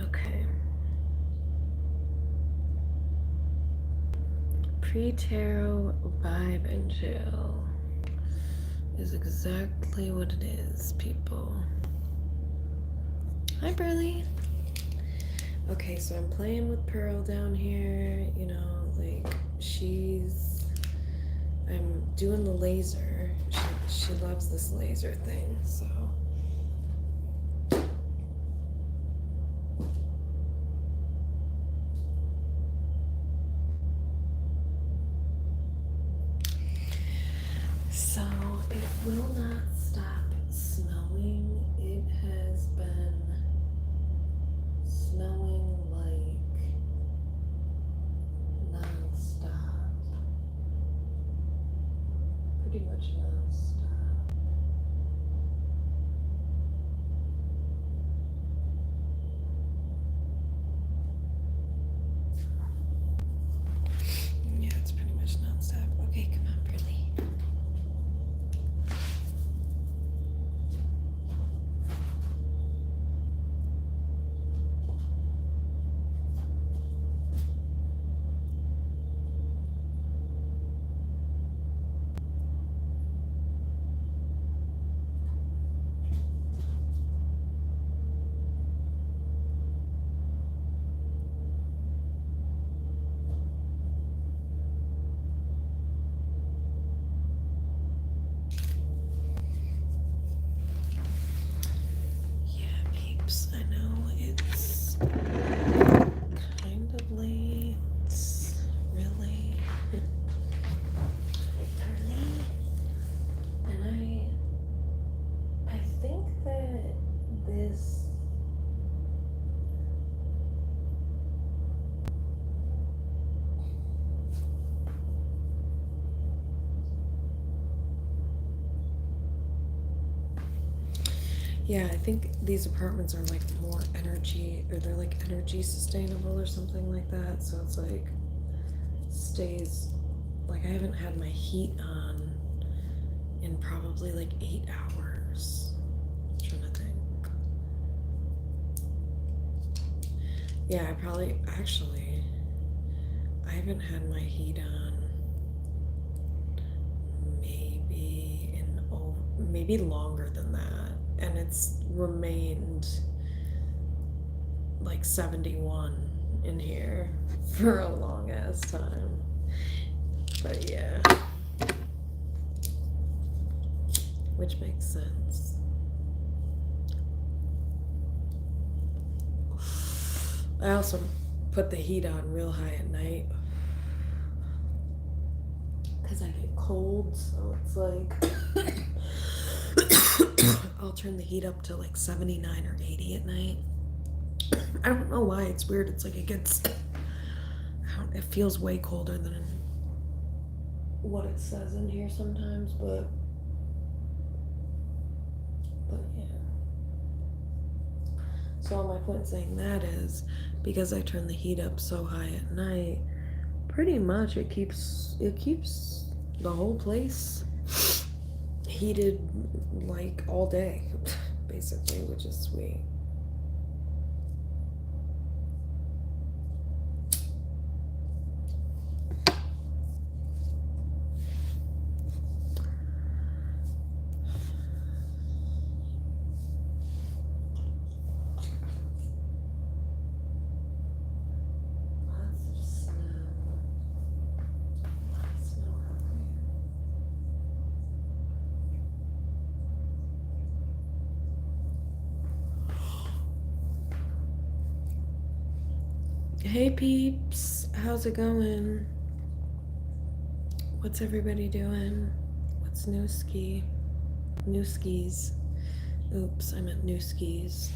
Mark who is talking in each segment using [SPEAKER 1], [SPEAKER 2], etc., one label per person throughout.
[SPEAKER 1] Okay. Pre-tarot vibe and chill is exactly what it is, people. Hi, Burley. Okay, so I'm playing with Pearl down here. You know, like I'm doing the laser. She loves this laser thing, so. So it will not stop snowing. It has been snowing like non-stop. Pretty much non-stop. Yeah, it's pretty much non-stop. Okay, come on, Briley. Yeah, peeps, I know it's kind of late. Really. Early. And I think that this yeah, I think these apartments are like more energy, or they're like energy sustainable or something like that. So it's like stays, like I haven't had my heat on in probably like 8 hours. I'm trying to think. Yeah, I haven't had my heat on maybe longer than that, and it's remained like 71 in here for a long ass time. But yeah, which makes sense. I also put the heat on real high at night because I get cold, so it's like I'll turn the heat up to like 79 or 80 at night. I don't know why, it's weird. It's like it feels way colder than what it says in here sometimes, but yeah. So my point saying that is because I turn the heat up so high at night, pretty much it keeps the whole place heated like all day, basically, which is sweet. Hey peeps, how's it going? What's everybody doing? What's new ski? New skis. Oops, I meant new skis.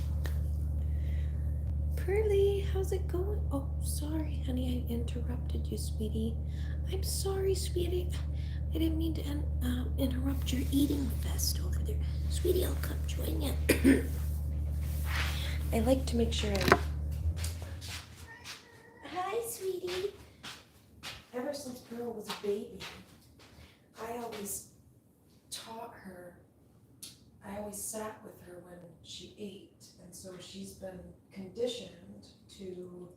[SPEAKER 1] Pearly, how's it going? Oh, sorry, honey, I interrupted you, sweetie. I'm sorry, sweetie. I didn't mean to interrupt your eating fest over there. Sweetie, I'll come join you. I like to make sure I... Hi, sweetie. Ever since Pearl was a baby, I always taught her, I always sat with her when she ate, and so she's been conditioned to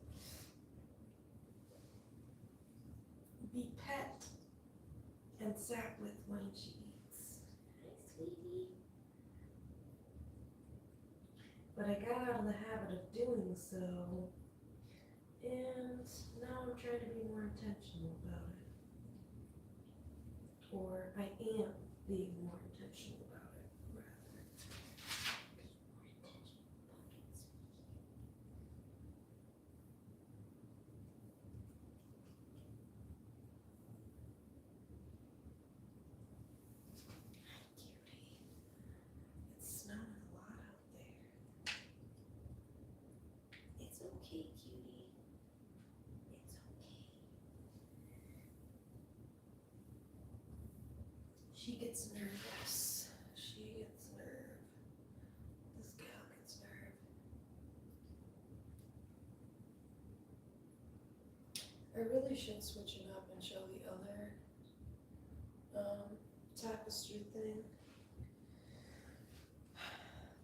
[SPEAKER 1] be pet and sat with when she eats.
[SPEAKER 2] Hi, sweetie.
[SPEAKER 1] But I got out of the habit of doing so, and now I'm trying to be more intentional about it. Or I am being more intentional about it, rather.
[SPEAKER 2] Cutie.
[SPEAKER 1] It's snowing a lot out there.
[SPEAKER 2] It's okay, cutie. It's okay.
[SPEAKER 1] She gets nervous. She gets nerve. This gal gets nerve. I really should switch it up and show the other tapestry thing.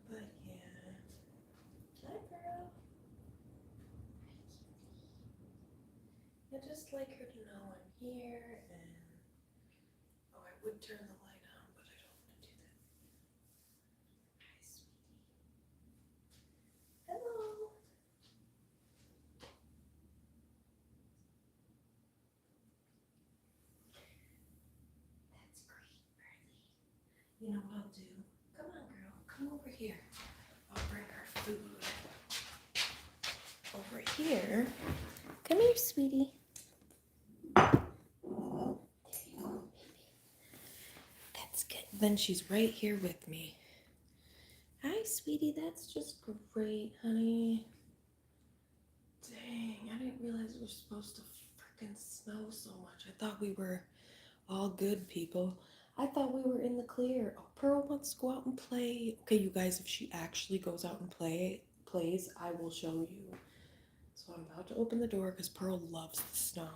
[SPEAKER 1] But yeah. Hi, girl. I just like her to know I'm here, and oh, I would turn the light on, but I don't want to do that.
[SPEAKER 2] Hi, sweetie.
[SPEAKER 1] Hello.
[SPEAKER 2] That's great, Pearly.
[SPEAKER 1] You know what I'll do? Come on, girl. Come over here. I'll bring her food over here.
[SPEAKER 2] Come here, sweetie. There you go, baby. That's good.
[SPEAKER 1] Then she's right here with me.
[SPEAKER 2] Hi, sweetie. That's just great, honey.
[SPEAKER 1] Dang, I didn't realize it was supposed to freaking snow so much. I thought we were all good people. I thought we were in the clear. Oh, Pearl wants to go out and play. Okay, you guys, if she actually goes out and plays, I will show you. So I'm about to open the door because Pearl loves the snow.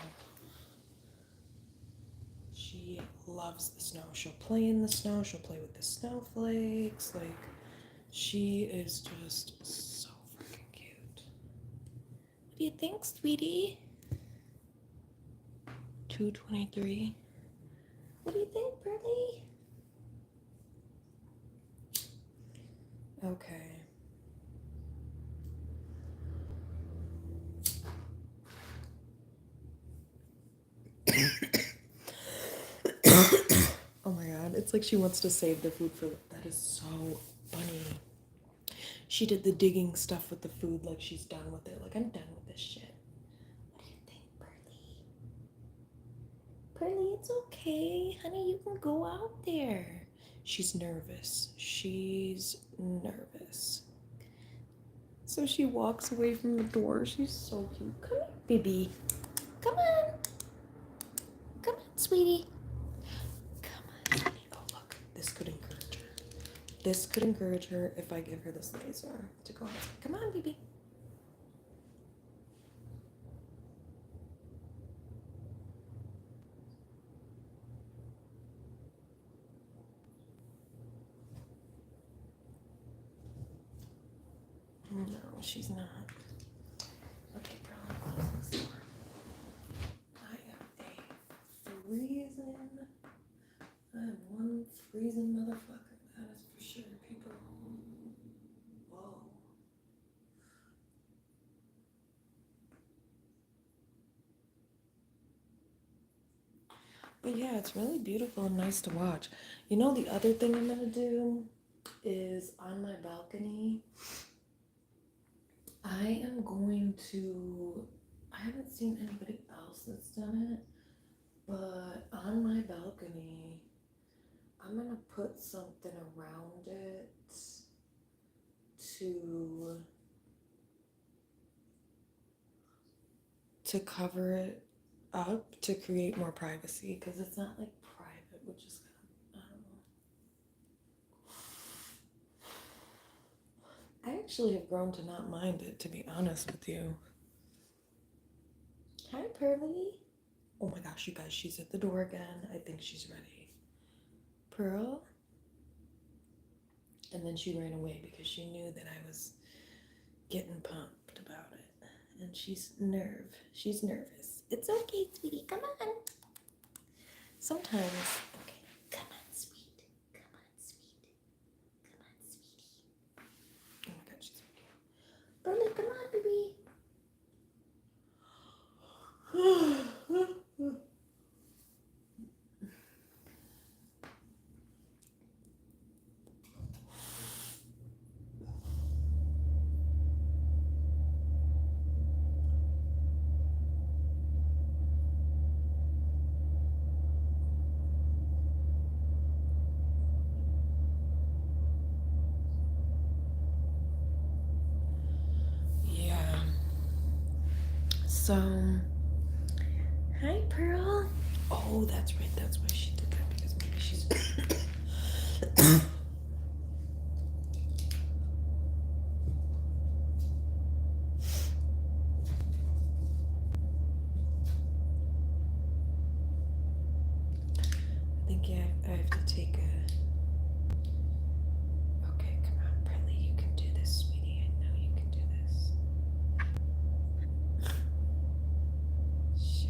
[SPEAKER 1] She loves the snow. She'll play in the snow. She'll play with the snowflakes. Like, she is just so freaking cute.
[SPEAKER 2] What do you think, sweetie?
[SPEAKER 1] 2:23.
[SPEAKER 2] What do you think, Pearly?
[SPEAKER 1] Okay. Oh my god, it's like she wants to save the food for that is so funny. She did the digging stuff with the food like she's done with it. Like, I'm done with this shit.
[SPEAKER 2] What do you think, Pearly? Pearly, it's okay. Honey, you can go out there.
[SPEAKER 1] She's nervous. She's nervous. So she walks away from the door. She's so cute.
[SPEAKER 2] Come here, baby. Come on. Come on, sweetie. Come on, sweetie.
[SPEAKER 1] Oh, look. This could encourage her. This could encourage her if I give her this laser to go outside. Come on, baby. No, she's not. Okay, girl, close this door. I am a freezing. I'm one freezing motherfucker. That is for sure, people. Whoa. But yeah, it's really beautiful and nice to watch. You know, the other thing I'm gonna do is on my balcony. I am going to. I haven't seen anybody else that's done it, but on my balcony, I'm gonna put something around it to cover it up to create more privacy because it's not like private, which is kind of, I don't know. I actually have grown to not mind it, to be honest with you. Hi, Pearly. Oh my gosh, you guys, she's at the door again. I think she's ready. Pearl? And then she ran away because she knew that I was getting pumped about it. And she's nervous. It's okay, sweetie. Come on. Sometimes.
[SPEAKER 2] Okay. Come on, sweet. Come on, sweet. Come on, sweetie.
[SPEAKER 1] Oh my god, she's okay.
[SPEAKER 2] Burley, come on, baby.
[SPEAKER 1] Yeah. So,
[SPEAKER 2] Hi, Pearl.
[SPEAKER 1] oh, that's right. That's why she did that, because maybe she's. I think, yeah, I have to take a. Okay, come on, Bradley, you can do this, sweetie. I know you can do this. Shit.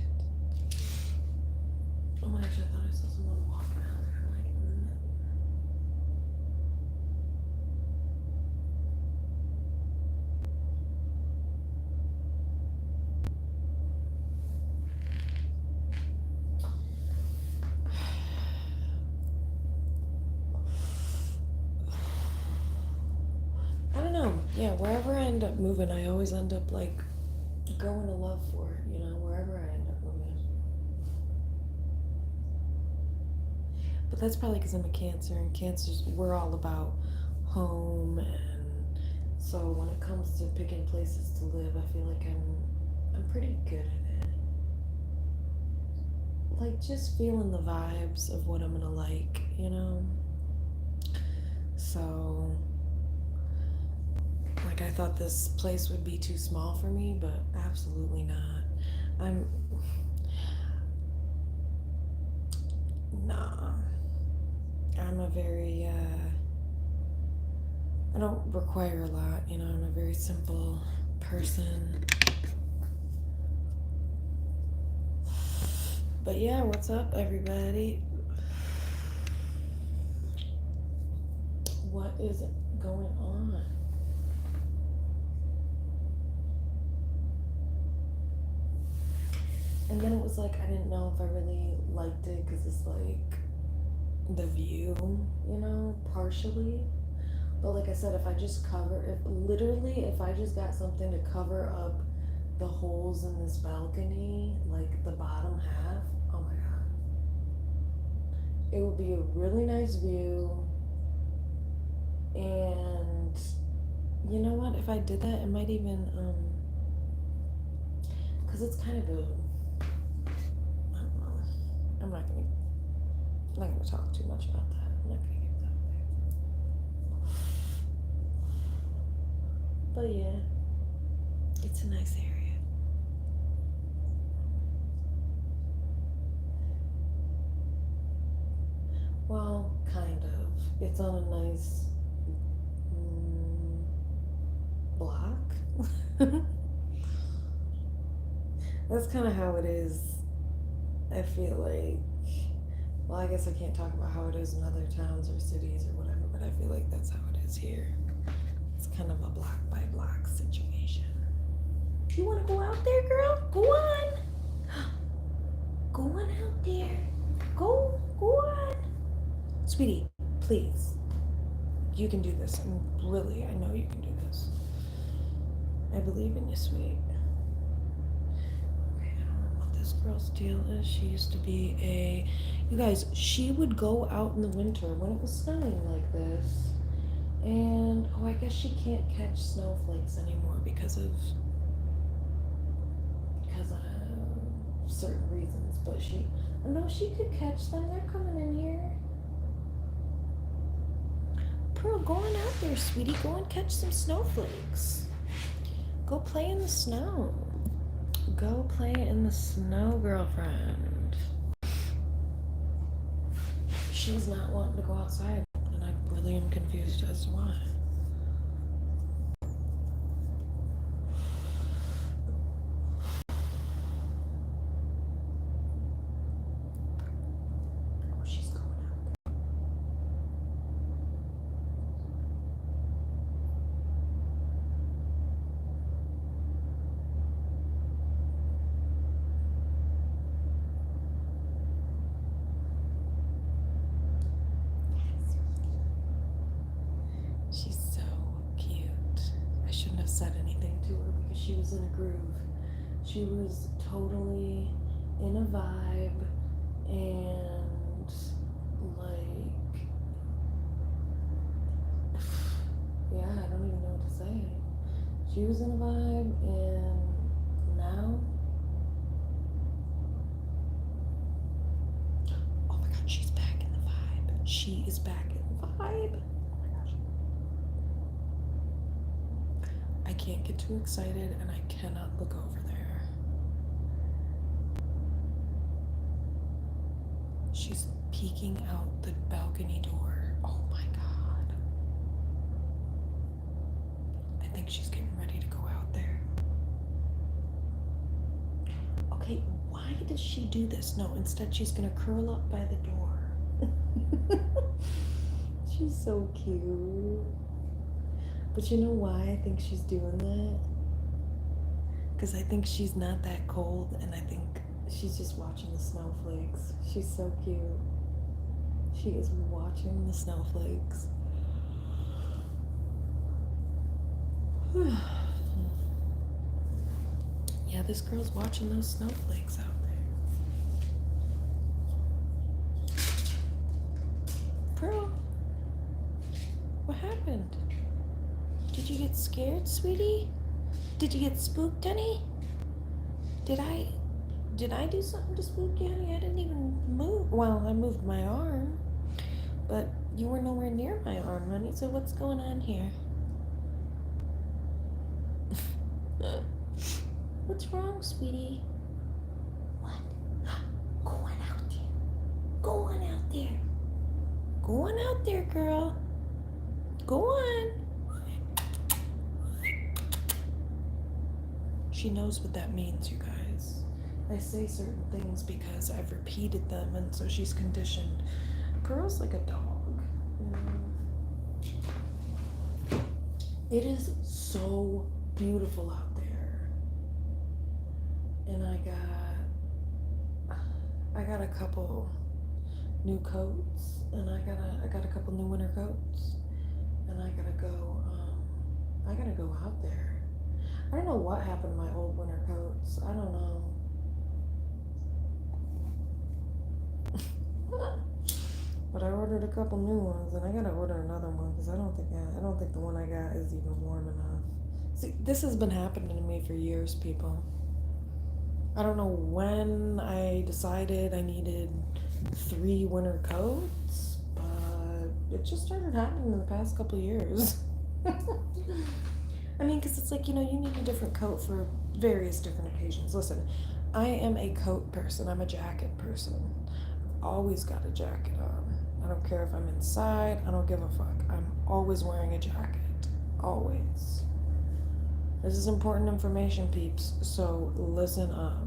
[SPEAKER 1] Oh my gosh, I thought I saw someone walk around. I'm like, I don't know. Yeah, wherever I end up moving, I always end up like going to love for it, you know, wherever I end up moving. But that's probably because I'm a Cancer, and Cancers, we're all about home, and so when it comes to picking places to live, I feel like I'm pretty good at it. Like just feeling the vibes of what I'm gonna like, you know? So like I thought this place would be too small for me, but absolutely not. I'm nah. I'm a very I don't require a lot, you know, I'm a very simple person. But yeah, what's up, everybody? What is going on? And then it was like, I didn't know if I really liked it because it's like the view, you know, partially. But like I said, if I just if I just got something to cover up the holes in this balcony, like the bottom half, oh my god. It would be a really nice view. And you know what? If I did that, it might even, because it's kind of a, I don't know. I'm not gonna talk too much about that. I'm not gonna give that away. But yeah, it's a nice area. Well, kind of. It's on a nice block. That's kind of how it is. I feel like, well, I guess I can't talk about how it is in other towns or cities or whatever, but I feel like that's how it is here. It's kind of a block by block situation. You want to go out there, girl? Go on. Go on out there. Go on. Sweetie, please. You can do this. I know you can do this. I believe in you, sweet. Okay, I don't know what this girl's deal is. She used to be you guys, she would go out in the winter when it was snowing like this. And, I guess she can't catch snowflakes anymore because of certain reasons. But she could catch them. They're coming in here. Pearl, go on out there, sweetie. Go and catch some snowflakes. Go play in the snow. Go play in the snow, girlfriend. She's not wanting to go outside, and I really am confused as to why. said anything to her because she was in a groove. She was totally in a vibe and like, yeah, I don't even know what to say. She was in a vibe, and now, oh my god, she's back in the vibe. She is back in the vibe. Oh my gosh. I can't get too excited, and I cannot look over there. She's peeking out the balcony door. Oh my god. I think she's getting ready to go out there. Okay, why does she do this? No, instead she's gonna curl up by the door. She's so cute. But you know why I think she's doing that? Because I think she's not that cold, and I think she's just watching the snowflakes. She's so cute. She is watching the snowflakes. Yeah, this girl's watching those snowflakes out there. Pearl, what happened? Did you get scared, sweetie? Did you get spooked, honey? Did I do something to spook you, honey? I didn't even move. Well, I moved my arm, but you were nowhere near my arm, honey. So what's going on here? What's wrong, sweetie? What? Go on out there. Go on out there. Go on out there, girl. Go on. She knows what that means, you guys. I say certain things because I've repeated them, and so she's conditioned. Pearl's like a dog. It is so beautiful out there. And I got a couple new coats, and I got a couple new winter coats, and I gotta go out there. I don't know what happened to my old winter coats. I don't know. But I ordered a couple new ones, and I gotta order another one because I don't think the one I got is even warm enough. See, this has been happening to me for years, people. I don't know when I decided I needed 3 winter coats, but it just started happening in the past couple of years. I mean, because it's like, you need a different coat for various different occasions. Listen, I am a coat person. I'm a jacket person. I've always got a jacket on. I don't care if I'm inside. I don't give a fuck. I'm always wearing a jacket. Always. This is important information, peeps, so listen up.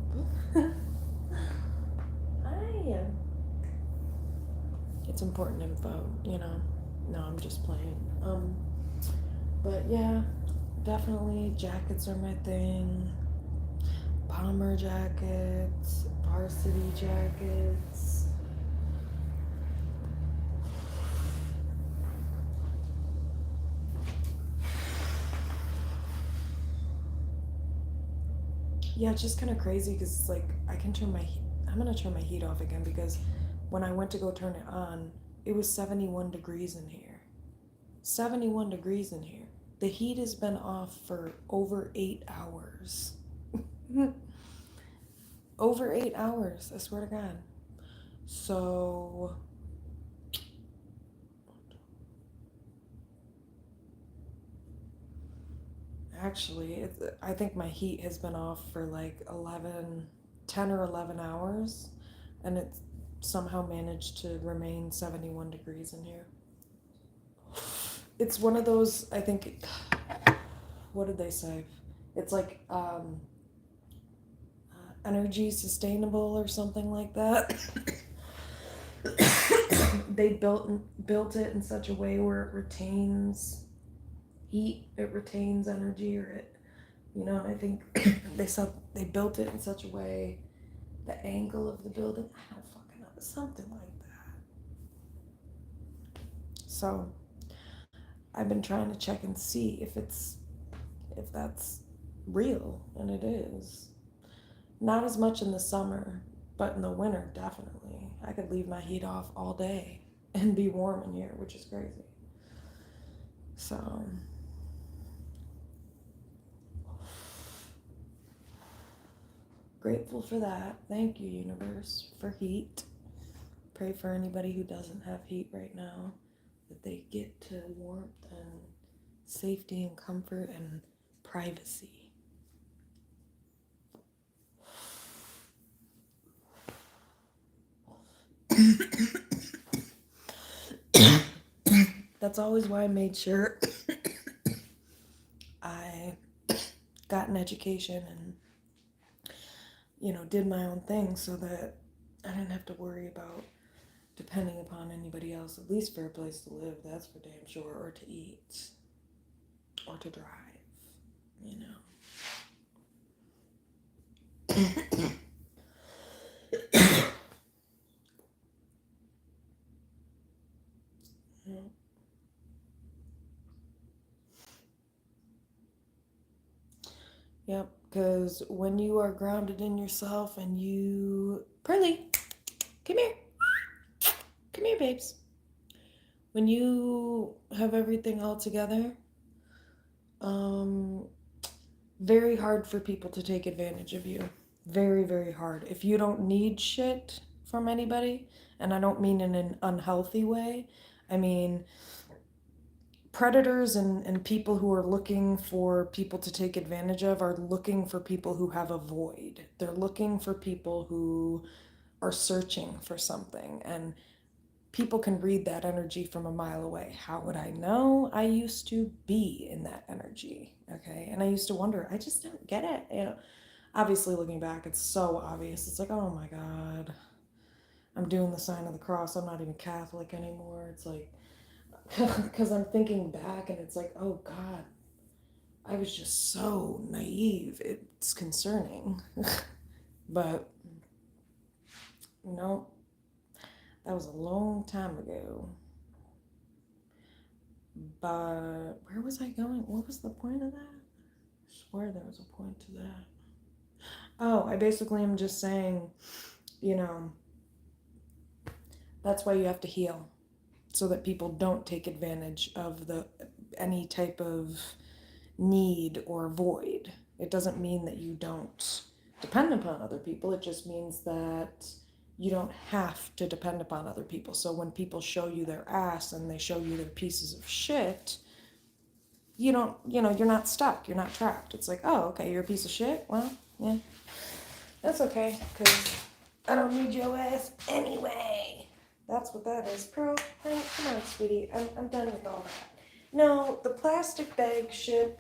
[SPEAKER 1] It's important info, No, I'm just playing. But yeah, definitely jackets are my thing. Bomber jackets, varsity jackets. Yeah, it's just kind of crazy because it's like I'm gonna turn my heat off again because when I went to go turn it on, it was 71 degrees in here. 71 degrees in here. The heat has been off for over 8 hours. Over 8 hours, I swear to God. So actually, I think my heat has been off for like 10 or 11 hours, and it's somehow managed to remain 71 degrees in here. It's one of those, I think, what did they say? It's like energy sustainable or something like that. They built it in such a way where it retains heat, it retains energy, or and I think they built it in such a way, the angle of the building, I don't fucking know, something like that. So I've been trying to check and see if if that's real, and it is. Not as much in the summer, but in the winter, definitely. I could leave my heat off all day and be warm in here, which is crazy. So, grateful for that. Thank you, universe, for heat. Pray for anybody who doesn't have heat right now, that they get to warmth and safety and comfort and privacy. That's always why I made sure I got an education and, did my own thing so that I didn't have to worry about depending upon anybody else, at least for a place to live, that's for damn sure, or to eat, or to drive, Yep, because when you are grounded in yourself and Pearly, come here. Come here, babes. When you have everything all together, very hard for people to take advantage of you. Very, very hard. If you don't need shit from anybody, and I don't mean in an unhealthy way, I mean predators and people who are looking for people to take advantage of are looking for people who have a void. They're looking for people who are searching for something, and people can read that energy from a mile away. How would I know? I used to be in that energy, okay? And I used to wonder, I just don't get it. Obviously looking back, it's so obvious. It's like, oh my God, I'm doing the sign of the cross. I'm not even Catholic anymore. It's like, because I'm thinking back and it's like, oh God, I was just so naive. It's concerning. But, no, that was a long time ago. But where was I going? What was the point of that? I swear there was a point to that. Oh, I basically am just saying, that's why you have to heal, so that people don't take advantage of any type of need or void. It doesn't mean that you don't depend upon other people. It just means that you don't have to depend upon other people. So when people show you their ass and they show you their pieces of shit, you don't, you're not stuck. You're not trapped. It's like, oh, okay, you're a piece of shit? Well, yeah, that's okay, because I don't need your ass anyway. That's what that is. Pearl, honey, come on, sweetie. I'm done with all that. No, the plastic bag shit,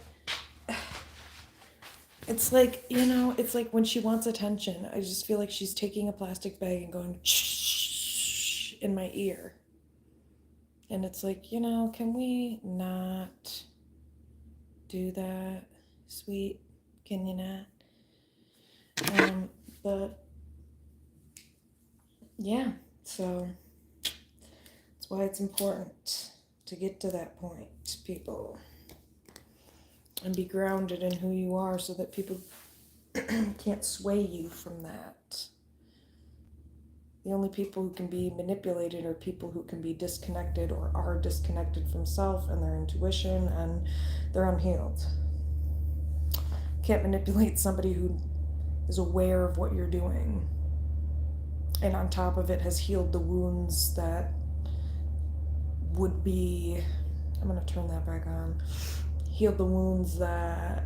[SPEAKER 1] it's like, it's like when she wants attention, I just feel like she's taking a plastic bag and going shh in my ear. And it's like, can we not do that, sweet? Can you not? But yeah, so that's why it's important to get to that point, people, and be grounded in who you are so that people can't sway you from that. The only people who can be manipulated are people who can be disconnected or are disconnected from self and their intuition, and they're unhealed. Can't manipulate somebody who is aware of what you're doing and on top of it has healed the wounds that would be, I'm going to turn that back on, healed the wounds that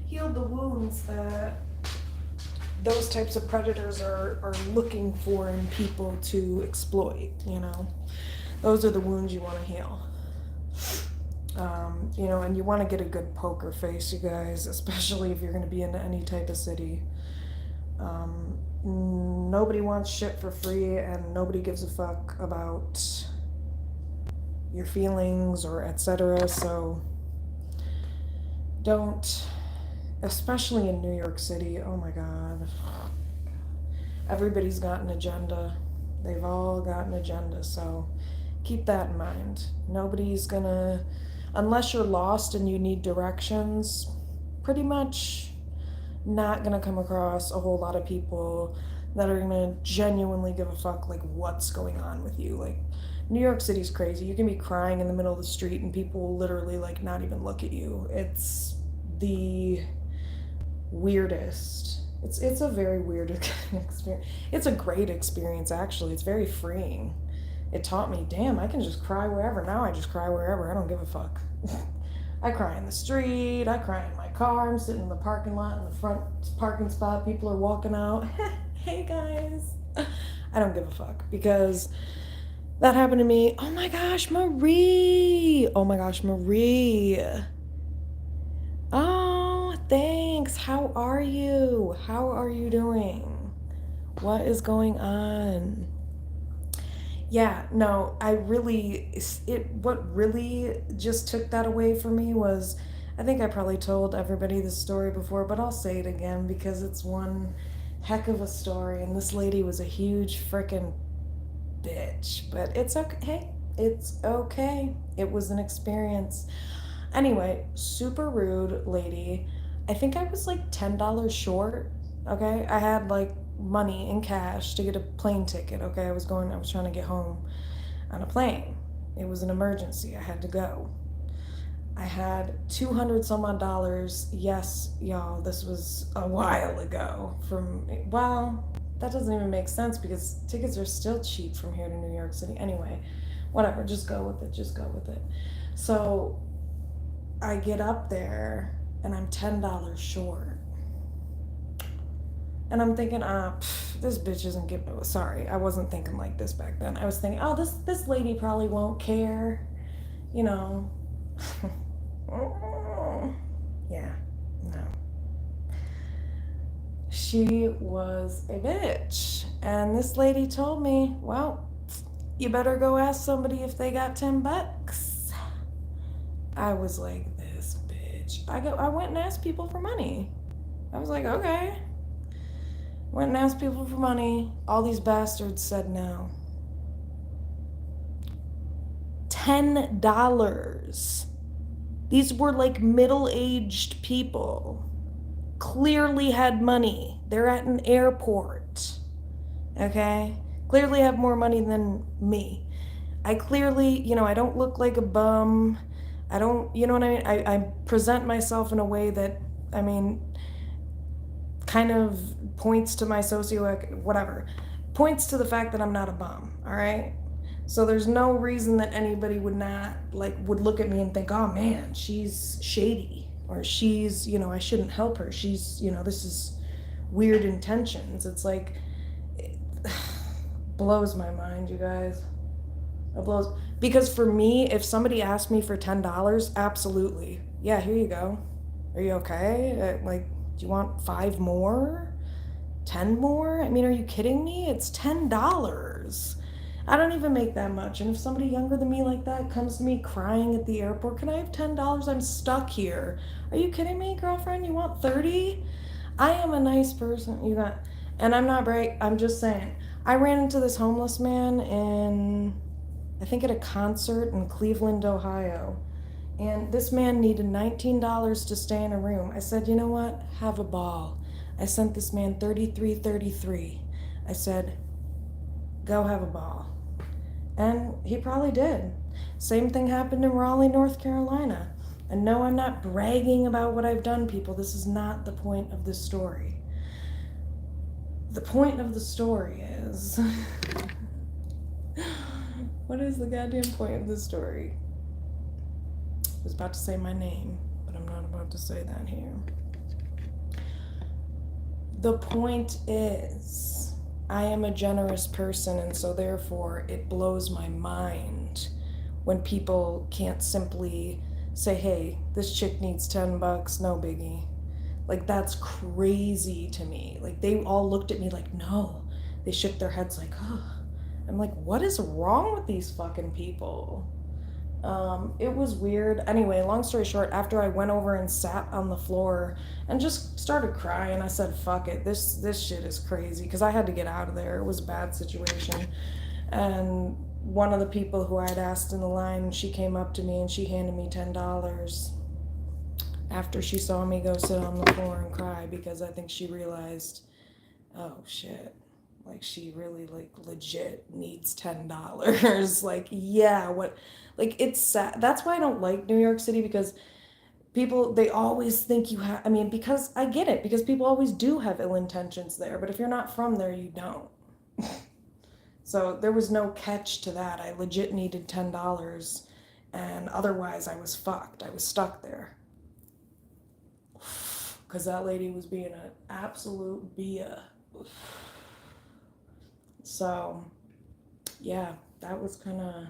[SPEAKER 1] healed the wounds that those types of predators are looking for in people to exploit, Those are the wounds you want to heal. And you want to get a good poker face, you guys, especially if you're going to be in any type of city. Nobody wants shit for free, and nobody gives a fuck about your feelings or etc. So don't especially in New York City. Oh my God. Everybody's got an agenda. They've all got an agenda, so keep that in mind. Nobody's gonna, unless you're lost and you need directions, pretty much not gonna come across a whole lot of people that are gonna genuinely give a fuck like what's going on with you. Like New York City's crazy. You can be crying in the middle of the street and people will literally like not even look at you. It's the weirdest. It's a very weird experience. It's a great experience actually. It's very freeing. It taught me, damn, I can just cry wherever. Now I just cry wherever. I don't give a fuck. I cry in the street. I cry in my car. I'm sitting in the parking lot in the front parking spot. People are walking out. Hey guys. I don't give a fuck because that happened to me. Oh my gosh, Marie. Oh my gosh, Marie. Oh, thanks. How are you? How are you doing? What is going on? Yeah, no, what really just took that away from me was, I think I probably told everybody this story before, but I'll say it again because it's one heck of a story. And this lady was a huge frickin' bitch, but it's okay. Hey, it's okay. It was an experience. Anyway, super rude lady. I think I was like $10 short. Okay, I had like money in cash to get a plane ticket. Okay, I was trying to get home on a plane. It was an emergency. I had to go. I had 200 some odd dollars. Yes, y'all, this was a while ago. Well, that doesn't even make sense because tickets are still cheap from here to New York City. Anyway, whatever, just go with it. Just go with it. So I get up there and I'm $10 short. And I'm thinking, this bitch isn't giving. Sorry, I wasn't thinking like this back then. I was thinking, oh, this lady probably won't care, you know. Yeah, no. She was a bitch, and this lady told me, well, you better go ask somebody if they got $10. I was like, this bitch. I went and asked people for money. I was like, okay. Went and asked people for money. All these bastards said no. $10. These were like middle-aged people. Clearly had money. They're at an airport. Okay? Clearly have more money than me. I clearly, I don't look like a bum. I don't, you know what I mean? I present myself in a way that, kind of points to my whatever. Points to the fact that I'm not a bum, all right? So there's no reason that anybody would look at me and think, oh man, she's shady. Or she's, I shouldn't help her. She's, this is weird intentions. It's like, it blows my mind, you guys. It blows. Because for me, if somebody asked me for $10, absolutely. Yeah, here you go. Are you okay? Do you want 5 more? 10 more? Are you kidding me? It's $10. I don't even make that much. And if somebody younger than me like that comes to me crying at the airport, can I have $10? I'm stuck here. Are you kidding me, girlfriend? You want 30? I am a nice person. And I'm not I'm just saying. I ran into this homeless man I think at a concert in Cleveland, Ohio. And this man needed $19 to stay in a room. I said, you know what? Have a ball. I sent this man $33.33. I said, go have a ball. And he probably did. Same thing happened in Raleigh, North Carolina. And no, I'm not bragging about what I've done, people. This is not the point of this story. The point of the story is... What is the goddamn point of this story? I was about to say my name, but I'm not about to say that here. The point is, I am a generous person, and so therefore it blows my mind when people can't simply say, hey, this chick needs $10, no biggie. Like, that's crazy to me. Like, they all looked at me like, no. They shook their heads like, oh. I'm like, what is wrong with these fucking people? It was weird. Anyway, long story short, after I went over and sat on the floor and just started crying, I said, "Fuck it, this shit is crazy," because I had to get out of there. It was a bad situation, and one of the people who I had asked in the line, she came up to me and she handed me $10 after she saw me go sit on the floor and cry because I think she realized, oh shit, like she really like legit needs $10. Like, yeah, what, like it's sad. That's why I don't like New York City, because people, they always think you have, I mean, because I get it, because people always do have ill intentions there, but if you're not from there, you don't. So there was no catch to that. I legit needed $10, and otherwise I was fucked. I was stuck there because that lady was being an absolute bia. So, yeah, that was kind of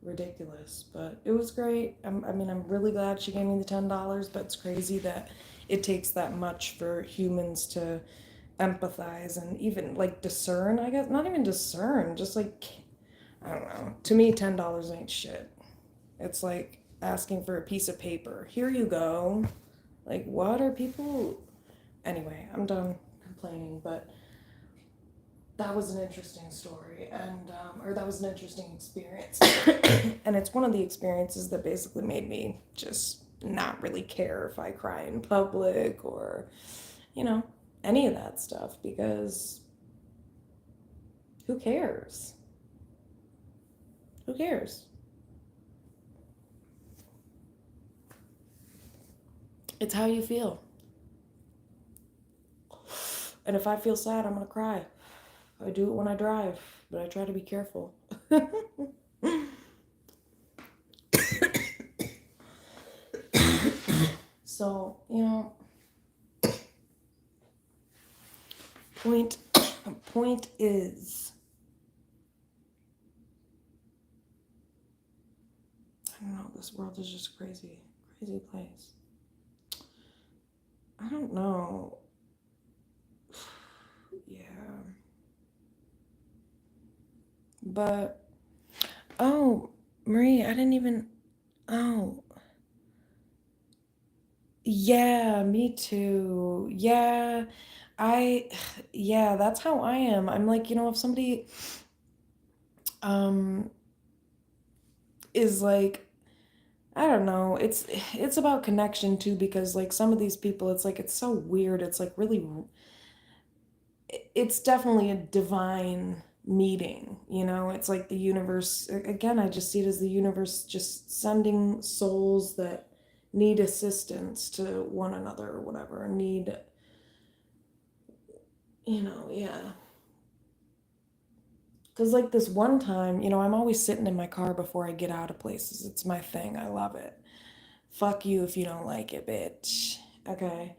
[SPEAKER 1] ridiculous, but it was great. I mean, I'm really glad she gave me the $10, but it's crazy that it takes that much for humans to empathize and even like discern, I guess. Not even discern, just like, I don't know. To me, $10 ain't shit. It's like asking for a piece of paper. Here you go. Like, what are people? Anyway, I'm done complaining, but that was an interesting story, and or that was an interesting experience. And it's one of the experiences that basically made me just not really care if I cry in public or, you know, any of that stuff, because who cares? Who cares? It's how you feel. And if I feel sad, I'm gonna cry. I do it when I drive, but I try to be careful. So, you know, point point is, I don't know, this world is just crazy, crazy place. I don't know. Yeah. But, oh, Marie, I didn't even, oh, yeah, me too. Yeah, I, yeah, that's how I am. I'm like, if somebody, um, is like, I don't know, it's about connection too, because like some of these people, it's like, it's so weird. It's like really, it's definitely a divine meeting, it's like the universe, again, I just see it as the universe just sending souls that need assistance to one another or whatever, need, yeah. Because like this one time, I'm always sitting in my car before I get out of places. It's my thing. I love it. Fuck you if you don't like it, bitch. Okay.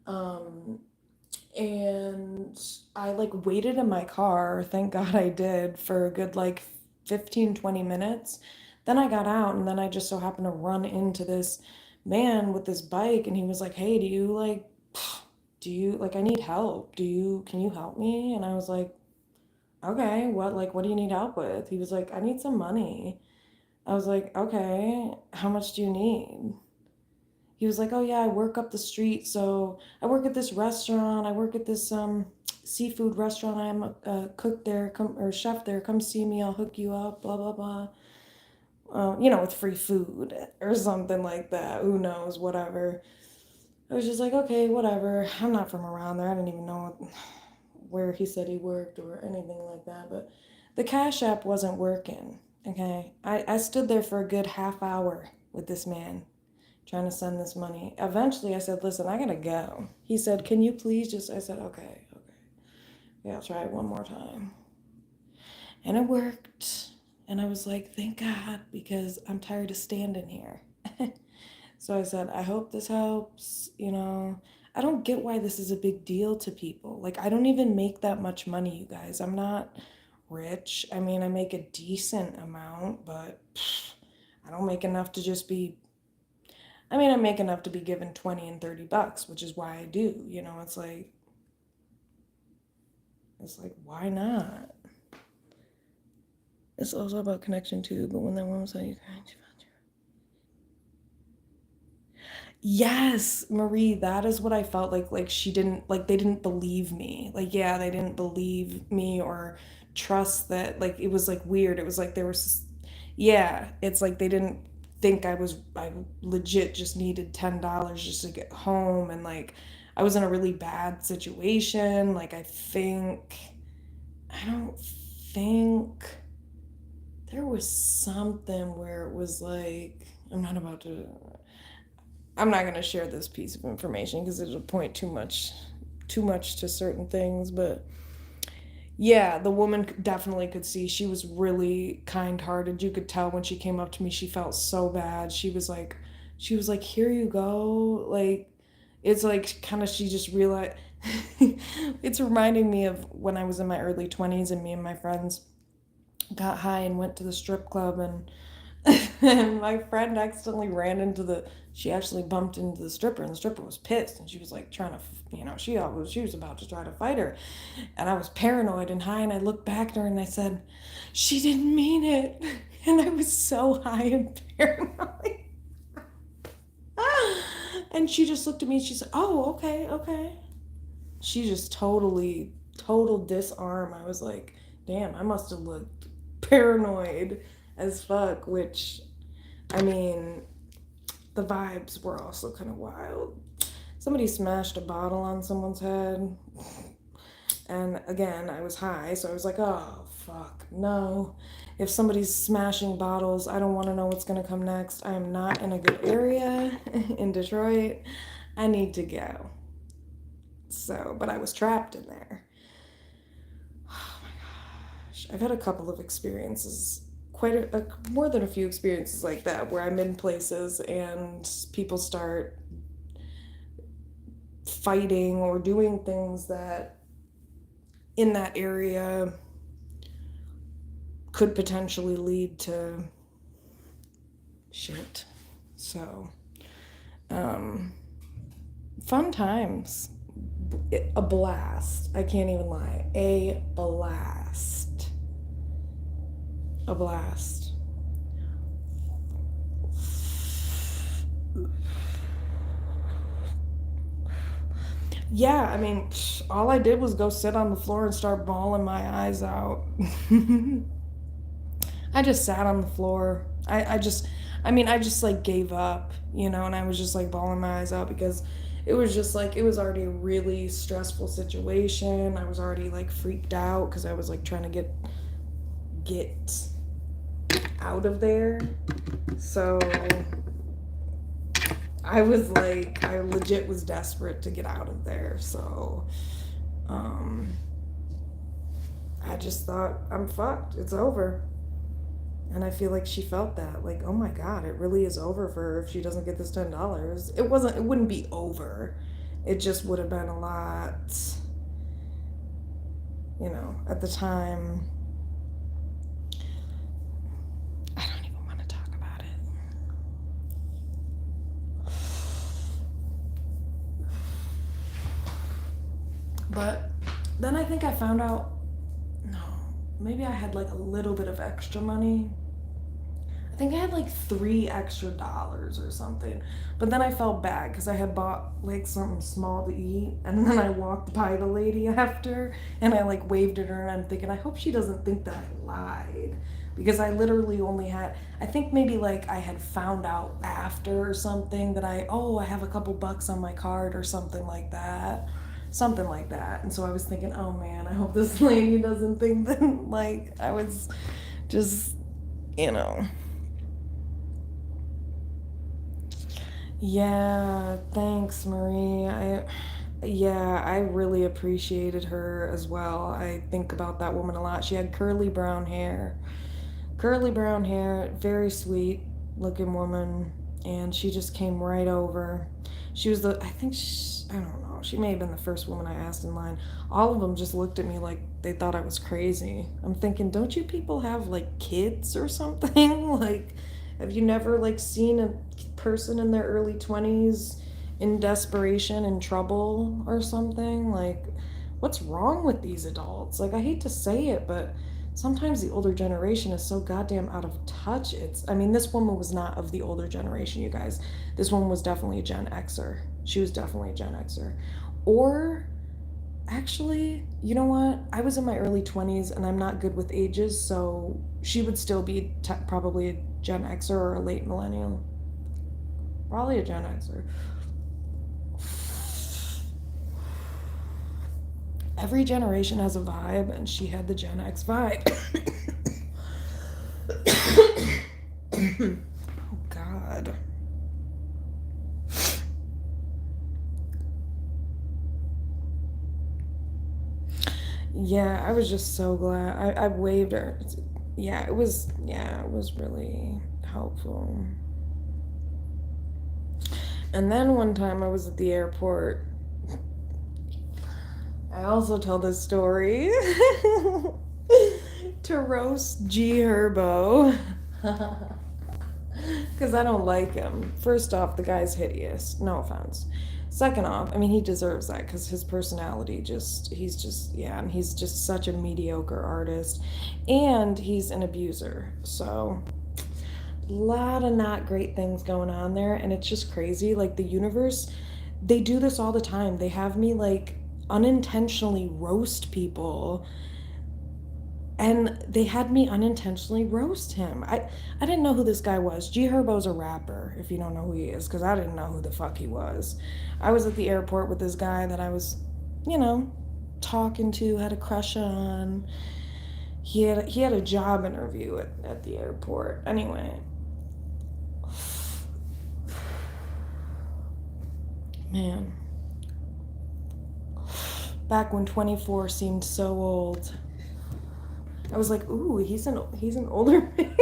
[SPEAKER 1] um and I like waited in my car, thank God I did, for a good like 15-20 minutes. Then I got out, and then I just so happened to run into this man with this bike, and he was like, "Hey, do you like, I need help. Can you help me?" And I was like, "Okay, what do you need help with?" He was like, "I need some money." I was like, "Okay, how much do you need?" He was like, "Oh yeah, I work up the street. So I work at this restaurant. I work at this seafood restaurant. I'm a cook there, come, or chef there. Come see me. I'll hook you up. Blah blah blah. With free food or something like that. Who knows? Whatever." I was just like, "Okay, whatever. I'm not from around there. I didn't even know where he said he worked or anything like that." But the Cash App wasn't working. Okay, I stood there for a good half hour with this man trying to send this money. Eventually, I said, "Listen, I gotta go." He said, "Can you please just," I said, "Okay, okay. Yeah, I'll try it one more time." And it worked. And I was like, "Thank God, because I'm tired of standing here." So I said, "I hope this helps." I don't get why this is a big deal to people. Like, I don't even make that much money, you guys. I'm not rich. I mean, I make a decent amount, but I don't make enough to just be, I mean, I make enough to be given 20 and $30, which is why I do. It's like, why not? It's also about connection too, but when that woman saw you crying, she felt you. Yes, Marie, that is what I felt like. Like she didn't, like they didn't believe me. Like, yeah, they didn't believe me or trust that, like, it was like weird. It was like there was, yeah, it's like they didn't think I legit just needed $10 just to get home. And like, I was in a really bad situation. Like, I don't think there was something where it was like, I'm not going to share this piece of information because it'll point too much to certain things, but yeah, the woman definitely could see she was really kind-hearted. You could tell when she came up to me, she felt so bad. She was like, "Here you go." Like, it's like kind of she just realized it's reminding me of when I was in my early 20s and me and my friends got high and went to the strip club, and my friend accidentally ran into the she actually bumped into the stripper, and the stripper was pissed, and she was like trying to, she was about to try to fight her, and I was paranoid and high, and I looked back at her and I said, she didn't mean it. And I was so high and paranoid. And she just looked at me and she said, "Oh, okay, okay." She just total disarm. I was like, damn, I must have looked paranoid as fuck, which, I mean, the vibes were also kind of wild. Somebody smashed a bottle on someone's head. And again, I was high, so I was like, oh, fuck, no. If somebody's smashing bottles, I don't want to know what's going to come next. I am not in a good area in Detroit. I need to go. So, but I was trapped in there. Oh my gosh. I've had a couple of experiences, more than a few experiences like that, where I'm in places and people start fighting or doing things that in that area could potentially lead to shit. So, um, fun times. A blast. I can't even lie. A blast. A blast. Yeah, I mean, all I did was go sit on the floor and start bawling my eyes out. I just sat on the floor. I just like gave up, and I was just like bawling my eyes out because it was just like, it was already a really stressful situation. I was already like freaked out because I was like trying to get out of there. So I legit was desperate to get out of there. So, um, I just thought, I'm fucked. It's over. And I feel like she felt that. Like, oh my God, it really is over for her if she doesn't get this $10. It wouldn't be over. It just would have been a lot, at the time. I don't even want to talk about it. But then I think I found out, no, maybe I had like a little bit of extra money. I think I had like $3 extra or something. But then I felt bad because I had bought like something small to eat. And then I walked by the lady after and I like waved at her, and I'm thinking, I hope she doesn't think that I lied. Because I literally only had, I think maybe like I had found out after or something that I have a couple bucks on my card or something like that. Something like that. And so I was thinking, oh man, I hope this lady doesn't think that like I was just, you know. Yeah, thanks, Marie. Yeah, I really appreciated her as well. I think about that woman a lot. She had curly brown hair, very sweet looking woman, and she just came right over. She was I don't know, she may have been the first woman I asked in line. All of them just looked at me like they thought I was crazy. I'm thinking, don't you people have like kids or something? Like, have you never like seen a person in their early 20s in desperation and trouble or something? Like, what's wrong with these adults? Like, I hate to say it, but sometimes the older generation is so goddamn out of touch. I mean, this woman was not of the older generation, you guys. This woman was definitely a Gen Xer. She was definitely a Gen Xer. Or, actually, you know what? I was in my early 20s and I'm not good with ages, so she would still be probably a Gen Xer or a late millennial. Probably a Gen Xer. Every generation has a vibe, and she had the Gen X vibe. Oh, God. Yeah, I was just so glad. I waved her. Yeah, it was really helpful. And then one time I was at the airport. I also tell this story to roast G Herbo. Because I don't like him. First off, the guy's hideous. No offense. Second off, I mean, he deserves that because his personality and he's just such a mediocre artist. And he's an abuser. So, a lot of not great things going on there. And it's just crazy. Like, the universe, they do this all the time. They have me, like, unintentionally roast people, and they had me unintentionally roast him. I didn't know who this guy was. G Herbo's a rapper, if you don't know who he is, because I didn't know who the fuck he was. I was at the airport with this guy that I was, talking to, had a crush on. He had a job interview at the airport. Anyway. Man. Back when 24 seemed so old. I was like, ooh, he's an older man.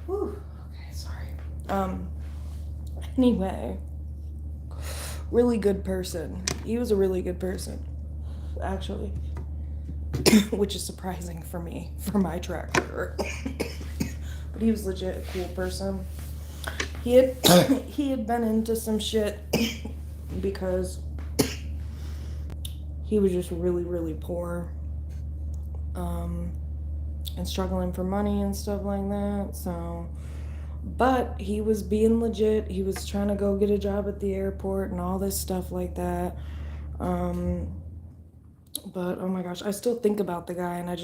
[SPEAKER 1] Ooh, okay, sorry. Anyway, really good person. He was a really good person, actually, which is surprising for me, for my track record. But he was legit a cool person. He had been into some shit because he was just really, really poor, and struggling for money and stuff like that. So, but he was being legit. He was trying to go get a job at the airport and all this stuff like that. But oh my gosh, I still think about the guy, and I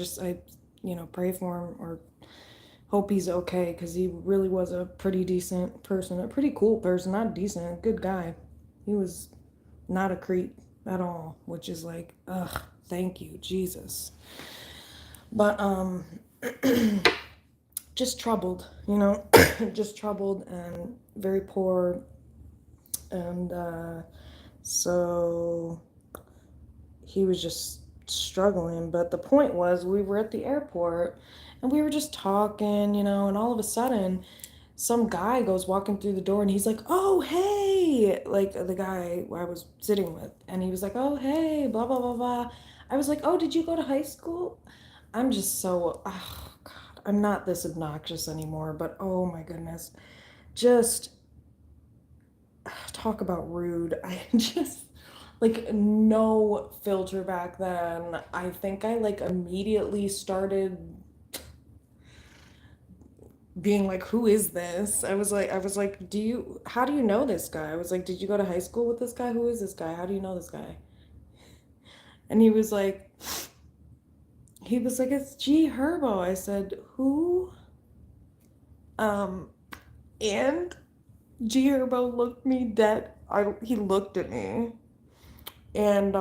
[SPEAKER 1] pray for him or hope he's okay, because he really was a pretty decent person, a pretty cool person, not decent, a good guy. He was not a creep at all, which is like, ugh, thank you, Jesus. But just troubled, just troubled and very poor, and so he was just struggling. But the point was, we were at the airport and we were just talking, and all of a sudden some guy goes walking through the door, and he's like, oh, hey, like the guy I was sitting with, and he was like, oh, hey, blah blah blah blah. I was like, oh, did you go to high school? I'm just so, oh God, I'm not this obnoxious anymore, but oh my goodness, just talk about rude. I just, like, no filter back then. I think I, like, immediately started being like, who is this? I was like, how do you know this guy? I was like, did you go to high school with this guy? Who is this guy? How do you know this guy? And he was like, it's G Herbo. I said, who? And G Herbo looked me dead. He looked at me, and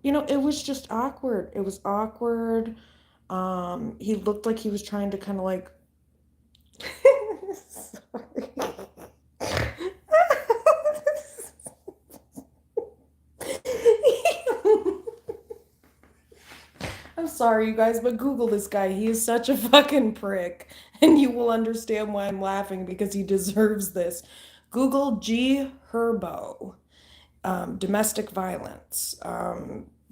[SPEAKER 1] it was just awkward. It was awkward. He looked like he was trying to kind of like. Sorry. I'm sorry, you guys, but Google this guy. He is such a fucking prick, and you will understand why I'm laughing, because he deserves this. Google G Herbo, domestic violence.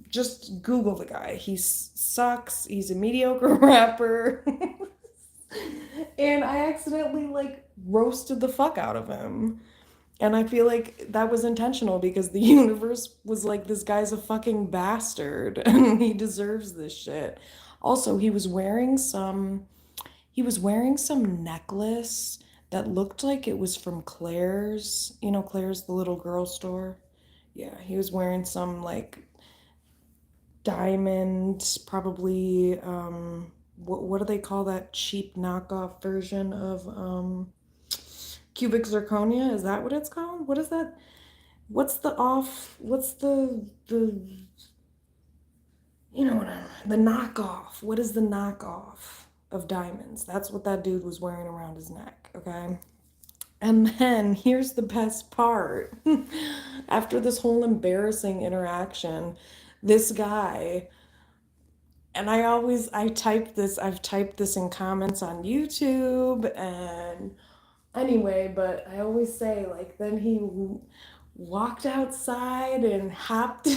[SPEAKER 1] Just Google the guy. He sucks. He's a mediocre rapper. And I accidentally, like, roasted the fuck out of him. And I feel like that was intentional because the universe was like, this guy's a fucking bastard and he deserves this shit. Also, he was wearing some necklace that looked like it was from Claire's, you know, Claire's the little girl store. Yeah, he was wearing some like diamond, probably what do they call that cheap knockoff version of cubic zirconia? Is that what it's called? What is that? What's the you know what the knockoff? What is the knockoff of diamonds? That's what that dude was wearing around his neck, okay? And then here's the best part. After this whole embarrassing interaction, this guy, and I've typed this in comments on YouTube and anyway, but I always say like then he walked outside and hopped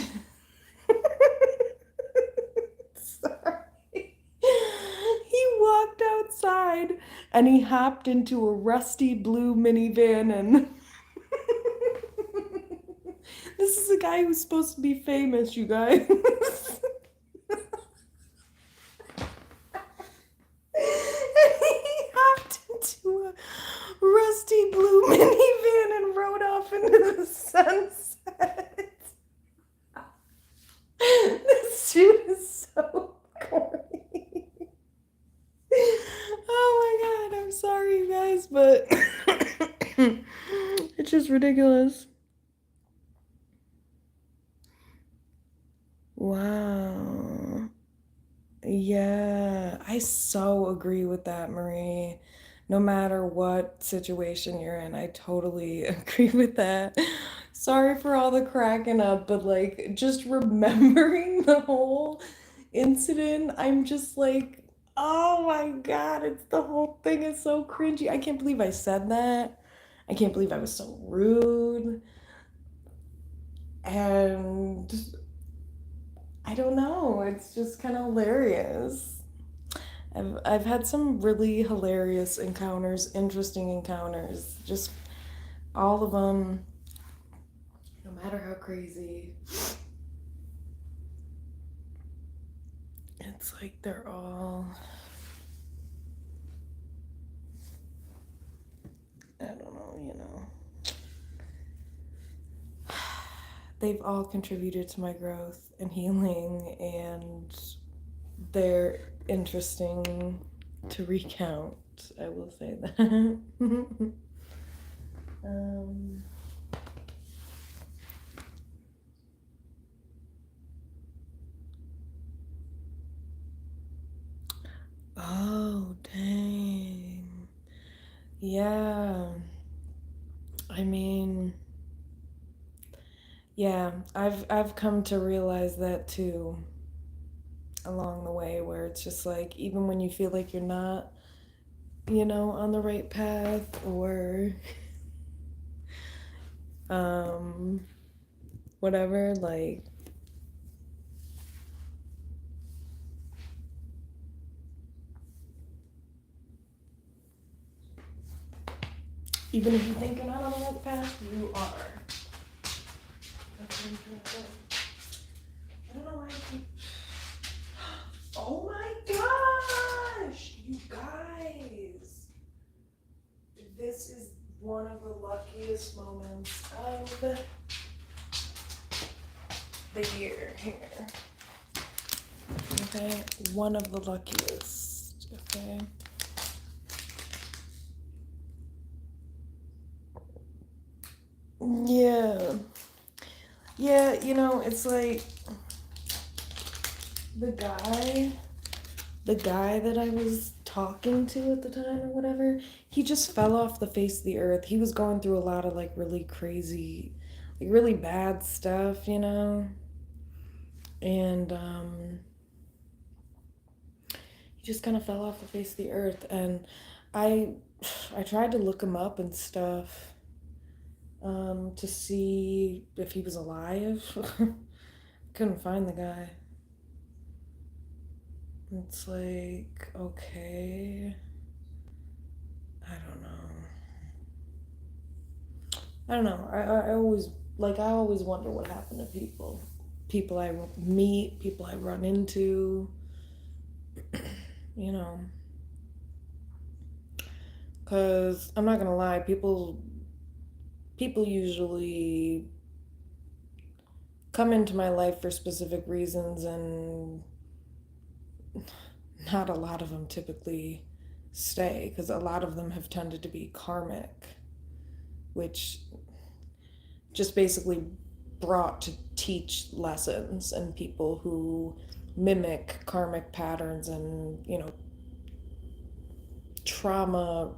[SPEAKER 1] sorry. He walked outside and he hopped into a rusty blue minivan and this is a guy who's supposed to be famous, you guys. And he hopped into a rusty blue minivan and rode off into the sunset. This dude is so corny. Oh my god, I'm sorry, you guys, but it's just ridiculous. Wow. Yeah, I so agree with that, Marie. No matter what situation you're in, I totally agree with that. Sorry for all the cracking up, but like just remembering the whole incident, I'm just like, oh my God, it's the whole thing is so cringy. I can't believe I said that. I can't believe I was so rude. And I don't know, it's just kind of hilarious. I've had some really hilarious encounters, interesting encounters. Just all of them, no matter how crazy. It's like they're all, I don't know, you know. They've all contributed to my growth and healing, and they're interesting to recount. I will say that. um, oh, dang. Yeah. I mean, yeah, I've come to realize that too along the way where it's just like even when you feel like you're not, you know, on the right path or um whatever, like even if you think you're not on the right path, you are. That's what I'm trying to say. I don't know why I keep oh my gosh, you guys. This is one of the luckiest moments of the year here. Okay, one of the luckiest. Okay. Yeah. Yeah, you know, it's like the guy the guy that I was talking to at the time or whatever, he just fell off the face of the earth. He was going through a lot of like really crazy, like really bad stuff, you know? And he just kind of fell off the face of the earth and I I tried to look him up and stuff to see if he was alive. Couldn't find the guy. It's like, okay. I don't know. I don't know. I always like I always wonder what happened to people. People I meet, people I run into, you know. Cuz I'm not going to lie, people usually come into my life for specific reasons, and not a lot of them typically stay, because a lot of them have tended to be karmic, which just basically brought to teach lessons, and people who mimic karmic patterns and, trauma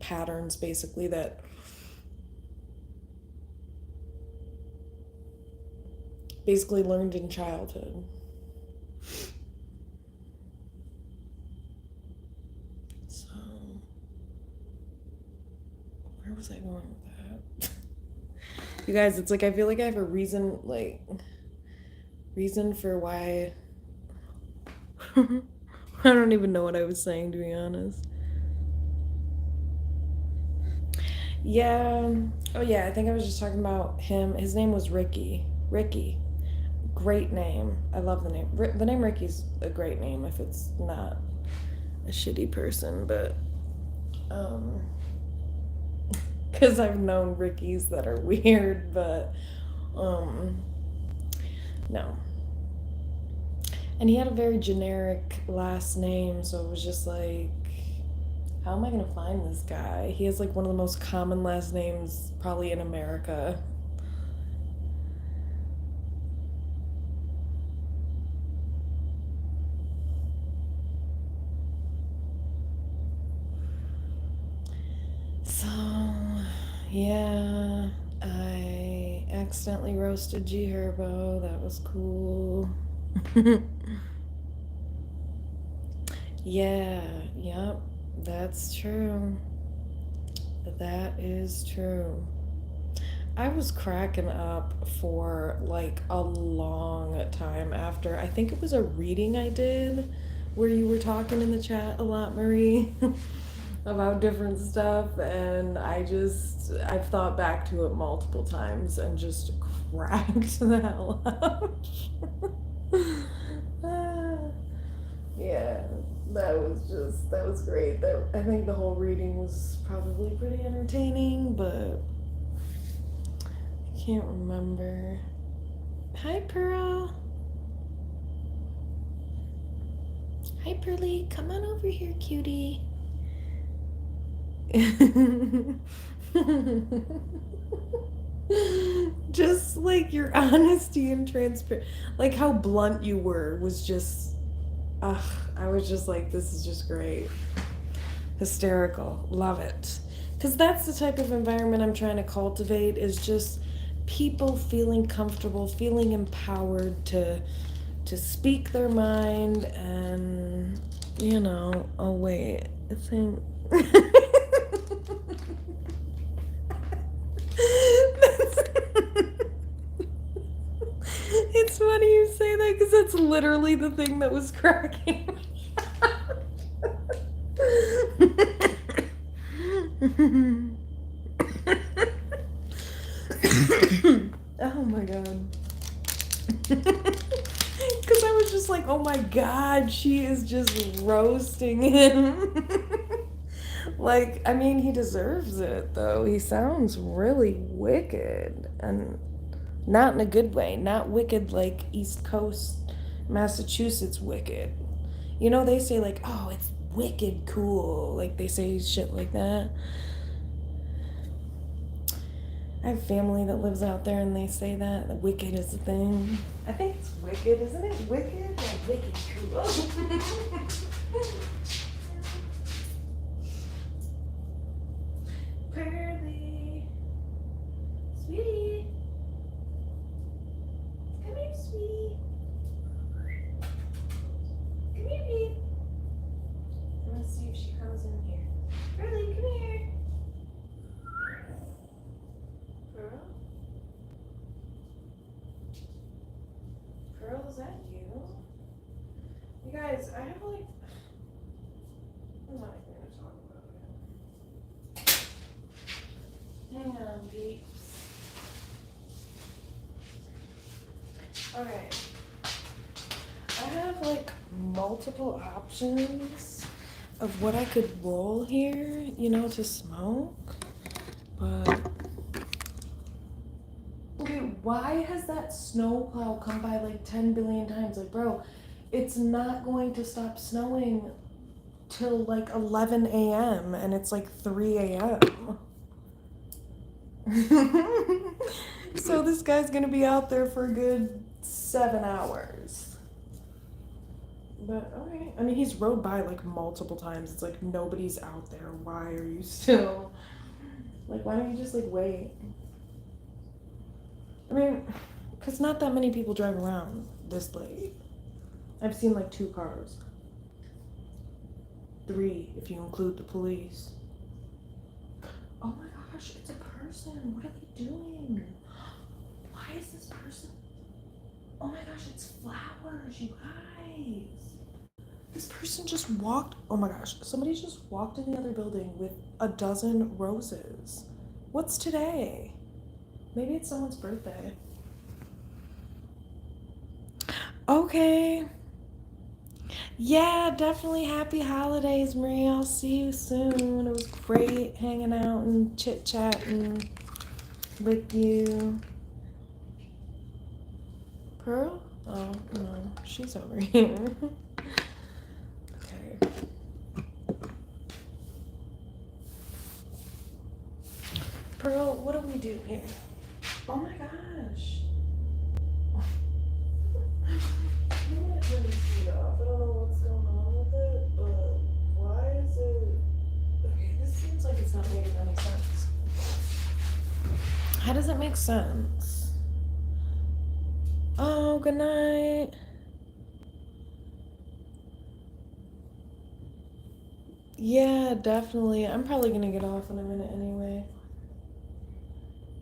[SPEAKER 1] patterns basically that basically learned in childhood. So, where was I going with that? You guys, it's like I feel like I have a reason for why. I don't even know what I was saying, to be honest. Yeah. Oh, yeah. I think I was just talking about him. His name was Ricky. Ricky. Great name. I love the name. The name Ricky's a great name if it's not a shitty person, but because I've known Rickies that are weird, but no. And he had a very generic last name, so it was just like, how am I gonna find this guy? He has like one of the most common last names probably in America. So, yeah, I accidentally roasted G Herbo. That was cool. Yeah, yep, that's true. That is true. I was cracking up for like a long time after. I think it was a reading I did where you were talking in the chat a lot, Marie, about different stuff, and I've thought back to it multiple times and just cracked the hell up. Yeah, that was great. I think the whole reading was probably pretty entertaining, but I can't remember. Hi, Pearl. Hi, Pearly. Come on over here, cutie. Just like your honesty and transparent, like how blunt you were, was just, ugh, I was just like, this is just great. Hysterical. Love it. Because that's the type of environment I'm trying to cultivate, is just people feeling comfortable, feeling empowered to speak their mind, and oh wait, I think it's funny you say that, because that's literally the thing that was cracking me oh my god. Because I was just like, oh my god, she is just roasting him. Like, I mean, he deserves it, though. He sounds really wicked. And not in a good way. Not wicked like East Coast Massachusetts wicked. They say, like, oh, it's wicked cool. Like, they say shit like that. I have family that lives out there, and they say that wicked is a thing. I think it's wicked, isn't it? Wicked? Like wicked cool. Pearly. Sweetie. Come here, sweetie. Come here, babe. Let's see if she comes in here. Pearly, come here. Pearl? Pearl, is that you? You guys, I have like... I'm not even gonna talk about it. Anyway. Hang on, peeps. Okay. I have like multiple options of what I could roll here, you know, to smoke. But okay, why has that snowplow come by like 10 billion times? Like, bro, it's not going to stop snowing till like 11 a.m. and it's like 3 a.m. So this guy's gonna be out there for a good 7 hours. But okay, I mean, he's rode by like multiple times. It's like nobody's out there. Why are you still? Like, why don't you just like wait? I mean, because not that many people drive around this late. I've seen like 2 cars. 3 if you include the police. Oh my gosh, it's a person. What are they doing? Why is this person? Oh my gosh, it's flowers, you guys. This person just walked. Oh my gosh, somebody just walked in the other building with a dozen roses. What's today? Maybe it's someone's birthday. Okay. Yeah, definitely happy holidays, Marie. I'll see you soon. It was great hanging out and chit-chatting with you. Pearl? Oh, no. She's over here. Okay. Pearl, what do we do here? Oh my gosh. I'm gonna turn this heat off. I don't know what's going on with it, but why is it... Okay, this seems like it's not making any sense. How does it make sense? Oh, good night. Yeah, definitely. I'm probably gonna get off in a minute anyway.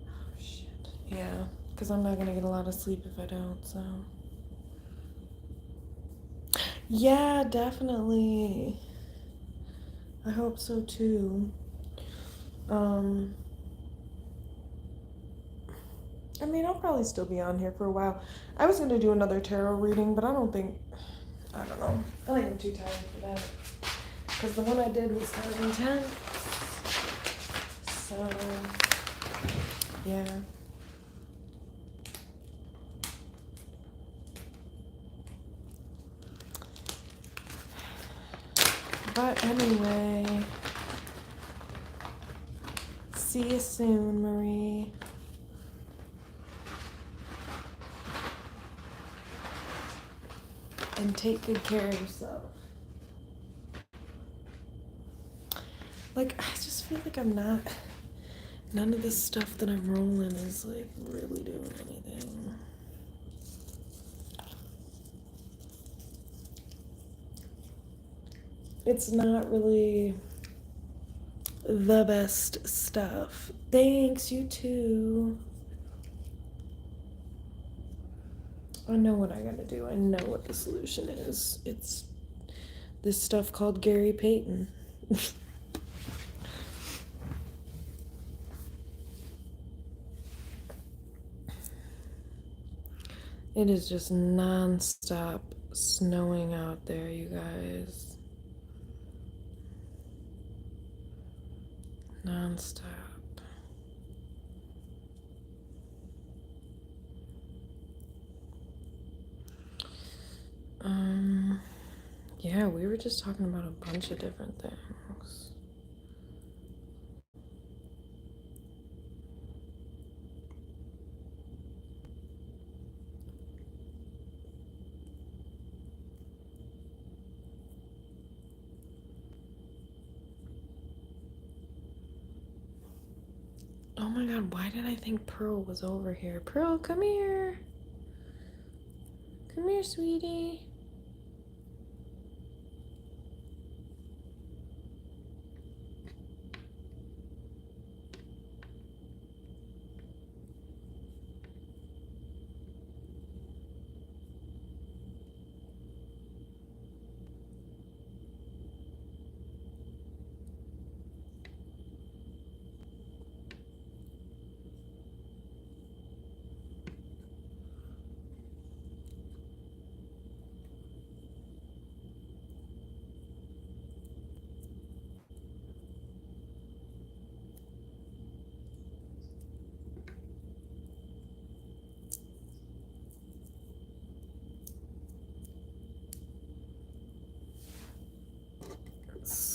[SPEAKER 1] Oh, shit. Yeah, because I'm not gonna get a lot of sleep if I don't, so. Yeah, definitely. I hope so too. I mean, I'll probably still be on here for a while. I was gonna do another tarot reading, but I don't know. I think I'm too tired for that. Because the one I did was kind of intense. So, yeah. But anyway, see you soon, Marie. And take good care of yourself. Like, I just feel like none of this stuff that I'm rolling is like really doing anything. It's not really the best stuff. Thanks, you too. I know what I gotta do. I know what the solution is. It's this stuff called Gary Payton. It is just non-stop snowing out there, you guys. Non-stop. Yeah, we were just talking about a bunch of different things. Oh my god, why did I think Pearl was over here? Pearl, come here. Come here, sweetie.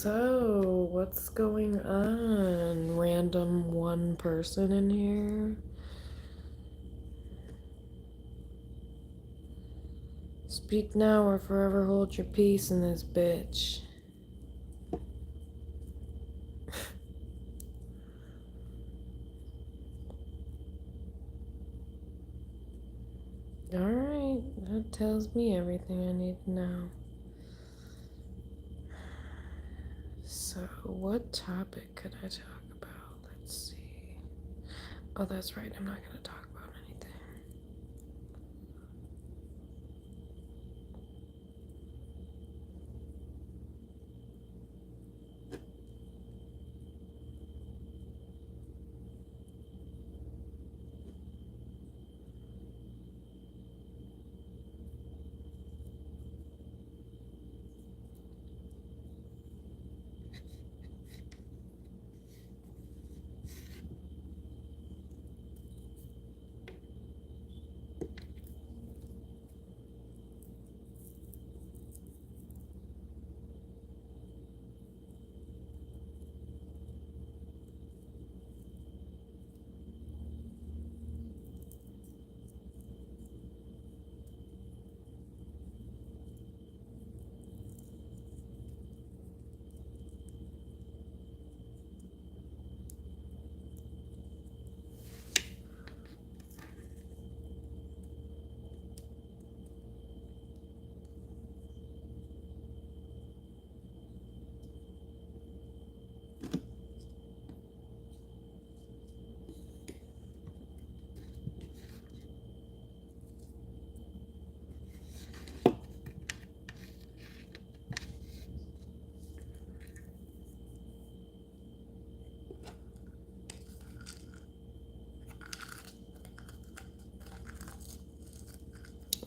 [SPEAKER 1] So, what's going on? Random one person in here? Speak now or forever hold your peace in this bitch. Alright, that tells me everything I need to know. So, what topic could I talk about? Let's see. Oh, that's right, I'm not going to talk about anything.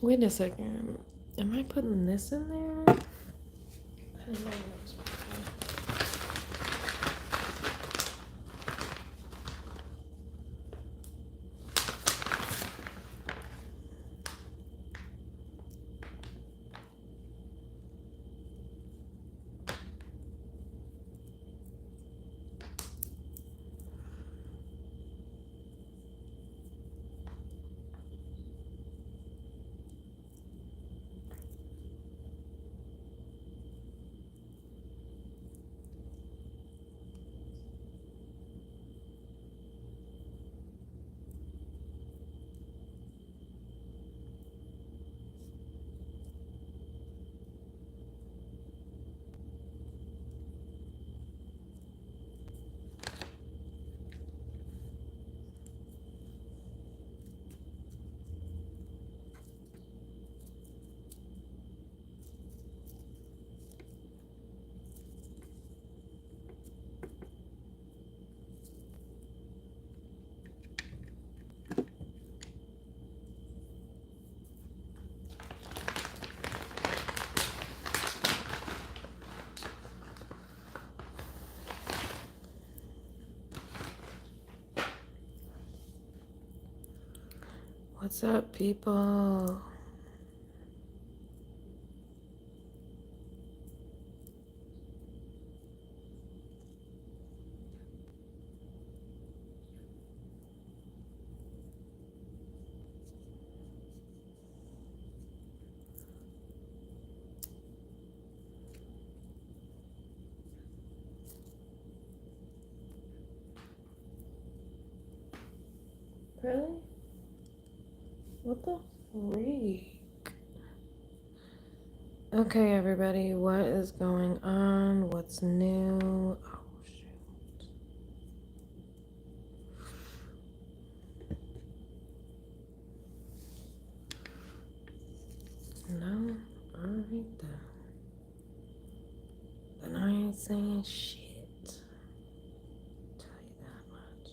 [SPEAKER 1] Wait a second. Am I putting this in there? I don't know what's What's up, people? Really? What the freak? Okay, everybody, what is going on? What's new? Oh, shoot. No? Alright then. Then I ain't saying shit. Tell you that much.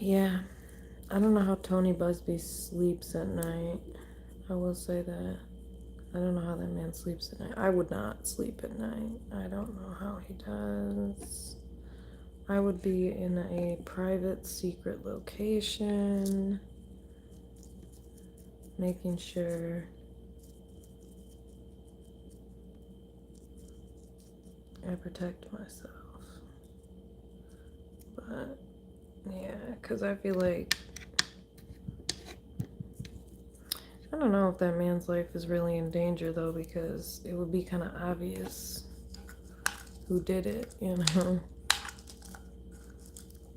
[SPEAKER 1] Yeah, I don't know how Tony Busby sleeps at night. I will say that. I don't know how that man sleeps at night. I would not sleep at night. I don't know how he does. I would be in a private, secret location, making sure I protect myself. But, yeah, because I feel like I don't know if that man's life is really in danger, though, because it would be kind of obvious who did it, you know?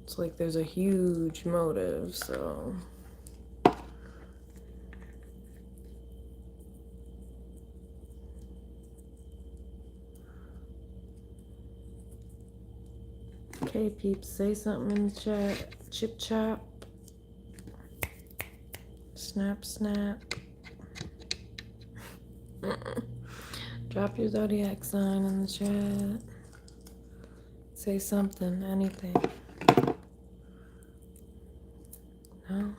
[SPEAKER 1] It's like there's a huge motive, so. Okay, peeps, say something in the chat. Chip chop. Snap, snap. Drop your zodiac sign in the chat. Say something, anything. No? Alright.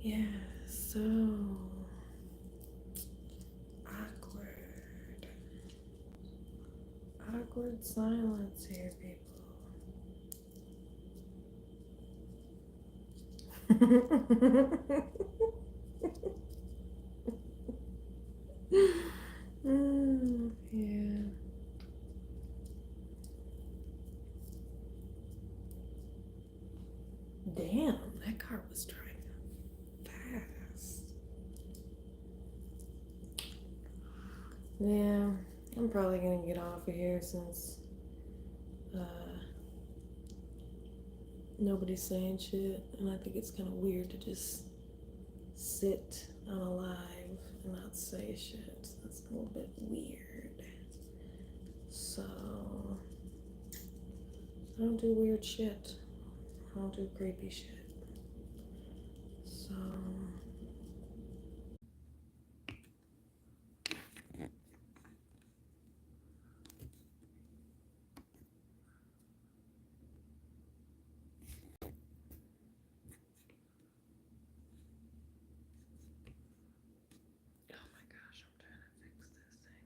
[SPEAKER 1] Yeah, so awkward. Awkward silence here, people. Yeah. Damn, that car was driving fast. Yeah, I'm probably gonna get off of here since nobody's saying shit, and I think it's kind of weird to just sit on a live and not say shit. So that's a little bit weird. So I don't do weird shit. I don't do creepy shit. So oh my gosh, I'm trying to fix this thing.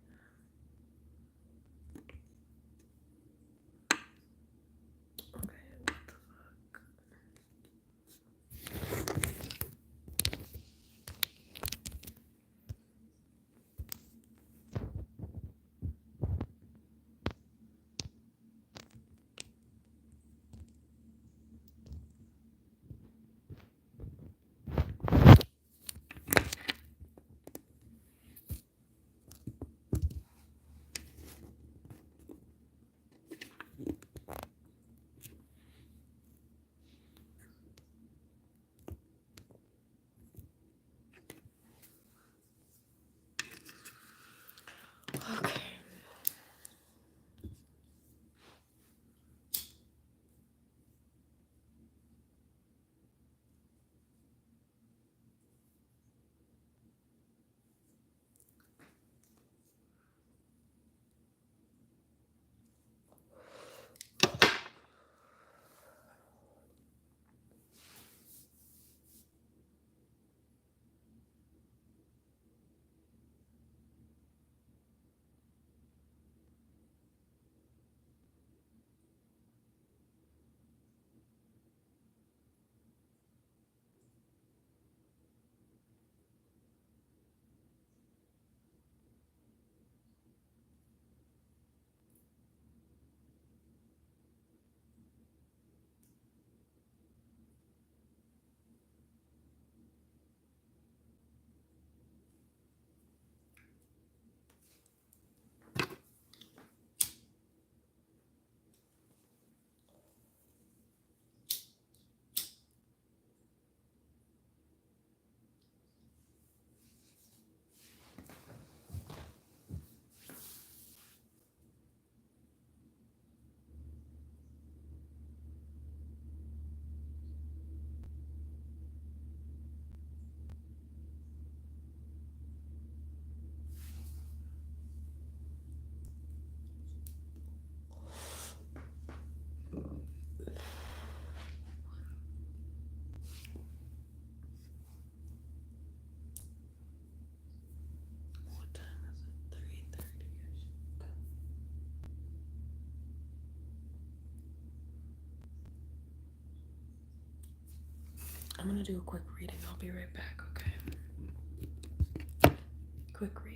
[SPEAKER 1] Okay, what the fuck? I'm gonna do a quick reading. I'll be right back, okay? Quick reading.